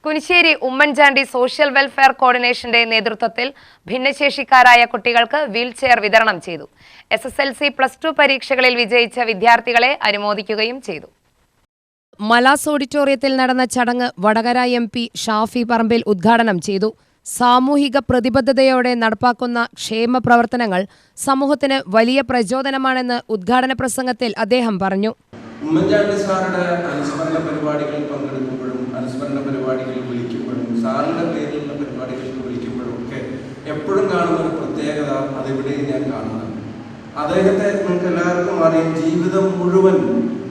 Kunissery Oommen Chandy social welfare കോർഡിനേഷന്റെ നേതൃത്വത്തിൽ ഭിന്നശേഷിക്കാരായ കുട്ടികൾക്ക് വീൽചെയർ വിതരണം ചെയ്തു. SSLC +2 പരീക്ഷകളിൽ വിജയിച്ച വിദ്യാർത്ഥികളെ അനുമോദിക്കുകയും ചെയ്തു. മലാസ് ഓഡിറ്റോറിയത്തിൽ നടന്ന ചടങ്ങ് വടകര MP ഷാഫി പറമ്പിൽ ഉദ്ഘാടനം ചെയ്തു. സാമൂഹിക പ്രതിബദ്ധതയോടെ നടപ്പാക്കുന്ന ക്ഷേമ പ്രവർത്തനങ്ങൾ സമൂഹത്തിന് വലിയ പ്രചോദനമാണെന്ന് ഉദ്ഘാടന പ്രസംഗത്തിൽ അദ്ദേഹം പറഞ്ഞു. ഉമ്മൻചാണ്ടി സാറുടെ അനുസ്മരണ പരിപാടികളിൽ പങ്കെടുക്കുമ്പോഴും അനുസ്മരണ പരിപാടികൾ വിളിക്കുമ്പോഴും സാറിൻ്റെ പേരിലുള്ള പരിപാടികൾക്ക് വിളിക്കുമ്പോഴും ഒക്കെ എപ്പോഴും കാണുന്ന ഒരു പ്രത്യേകത അതിവിടെയും ഞാൻ കാണുന്നത്. അദ്ദേഹത്തെ നിങ്ങൾക്ക് എല്ലാവർക്കും അറിയാം, ജീവിതം മുഴുവൻ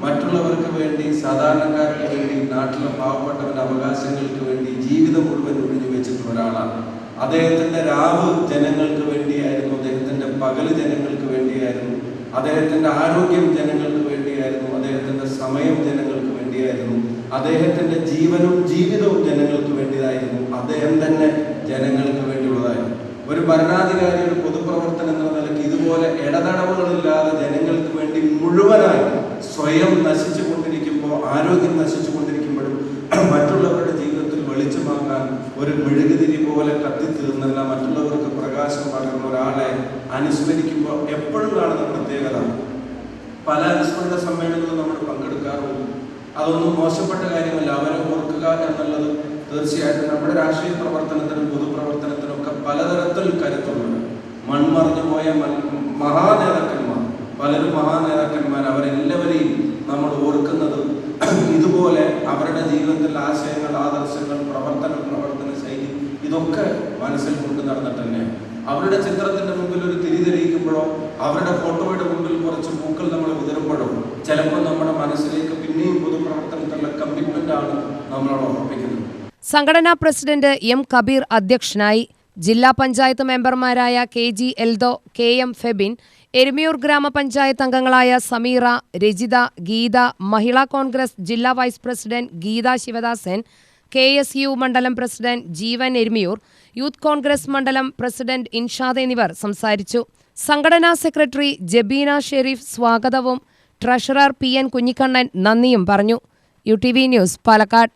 മറ്റുള്ളവർക്ക് വേണ്ടി, സാധാരണക്കാർക്ക് വേണ്ടി, നാട്ടിലെ പാവപ്പെട്ടവരുടെ അവകാശങ്ങൾക്ക് വേണ്ടി ജീവിതം മുഴുവൻ ഒഴിഞ്ഞു വെച്ചിട്ടുള്ള ഒരാളാണ്. അദ്ദേഹത്തിൻ്റെ രാവ് ജനങ്ങൾക്ക് വേണ്ടിയായിരുന്നു, അദ്ദേഹത്തിൻ്റെ പകല് ജനങ്ങൾക്ക് വേണ്ടിയായിരുന്നു, അദ്ദേഹത്തിൻ്റെ ആരോഗ്യം ജനങ്ങൾക്ക് വേണ്ടിയായിരുന്നു, അദ്ദേഹത്തിൻ്റെ സമയം ജനങ്ങൾക്ക് വേണ്ടിയായിരുന്നു, അദ്ദേഹത്തിൻ്റെ ജീവനും ജീവിതവും ജനങ്ങൾക്ക് വേണ്ടിയതായിരുന്നു, അദ്ദേഹം തന്നെ ജനങ്ങൾക്ക് വേണ്ടിയുള്ളതായിരുന്നു. ഒരു ഭരണാധികാരി, ഒരു പൊതുപ്രവർത്തനം എന്ന നിലയ്ക്ക് ഇതുപോലെ ഇടതടവുകളില്ലാതെ ജനങ്ങൾക്ക് വേണ്ടി മുഴുവനായി സ്വയം നശിച്ചു കൊണ്ടിരിക്കുമ്പോൾ, ആരോഗ്യം നശിച്ചു കൊണ്ടിരിക്കുമ്പോഴും മറ്റുള്ളവരുടെ ജീവിതത്തിൽ വെളിച്ചമാക്കാൻ ഒരു മെഴുകുതിരി പോലെ കത്തിത്തീർന്നല്ല മറ്റുള്ളവർക്ക് പ്രകാശം പകർന്ന ഒരാളെ അനുസ്മരിക്കുമ്പോൾ എപ്പോഴും കാണുന്ന പ്രത്യേകത, പല അനുസ്മരണ സമ്മേളനങ്ങളും നമ്മൾ പങ്കെടുക്കാറുണ്ട്. അതൊന്നും മോശപ്പെട്ട കാര്യമല്ല. അവരെ ഓർക്കുക എന്നുള്ളത് തീർച്ചയായിട്ടും നമ്മുടെ രാഷ്ട്രീയ പ്രവർത്തനത്തിനും പൊതുപ്രവർത്തനത്തിനും ഒക്കെ പലതരത്തിൽ കരുത്തുള്ളത്. മൺമറഞ്ഞു പോയ മഹാനേതാക്കന്മാർ, പലരും മഹാനേതാക്കന്മാർ, അവരെല്ലാവരെയും നമ്മൾ ഓർക്കുന്നത് ഇതുപോലെ അവരുടെ ജീവിതത്തിൽ ആശയങ്ങൾ, ആദർശങ്ങൾ, പ്രവർത്തന ശൈലി ഇതൊക്കെ മനസ്സിൽ കൊണ്ട് നടന്നിട്ട് തന്നെയാണ്. അവരുടെ ചിത്രത്തിന്റെ മുമ്പിൽ ഒരു തിരി തെളിയിക്കുമ്പോഴോ അവരുടെ ഫോട്ടോയുടെ മുമ്പിൽ കുറച്ച് പൂക്കൾ നമ്മൾ വിതറുമ്പോഴോ ചിലപ്പോൾ നമ്മുടെ മനസ്സിലേക്ക് പിന്നെയും പൊതുപ്രവർത്തനത്തിലുള്ള കമ്മിറ്റ്മെന്റ് ആണ് നമ്മളോട് ഓർമ്മിപ്പിക്കുന്നത്. സംഘടനാ പ്രസിഡന്റ് M കബീർ അധ്യക്ഷനായി. ജില്ലാ പഞ്ചായത്ത് മെമ്പർമാരായ KG എൽദോ, KM ഫെബിൻ, എരുമിയൂർ ഗ്രാമപഞ്ചായത്ത് അംഗങ്ങളായ സമീറ, രജിത, ഗീത, മഹിളാ കോൺഗ്രസ് ജില്ലാ vice president Geetha Sivadasan, KSU മണ്ഡലം പ്രസിഡന്റ് ജീവൻ എരുമിയൂർ, യൂത്ത് കോൺഗ്രസ് മണ്ഡലം പ്രസിഡന്റ് ഇൻഷാദ് എന്നിവർ സംസാരിച്ചു. സംഘടനാ സെക്രട്ടറി ജബീന ഷെരീഫ് സ്വാഗതവും ട്രഷറർ PN കുഞ്ഞിക്കണ്ണൻ നന്ദിയും പറഞ്ഞു. UTV news, Palakkad.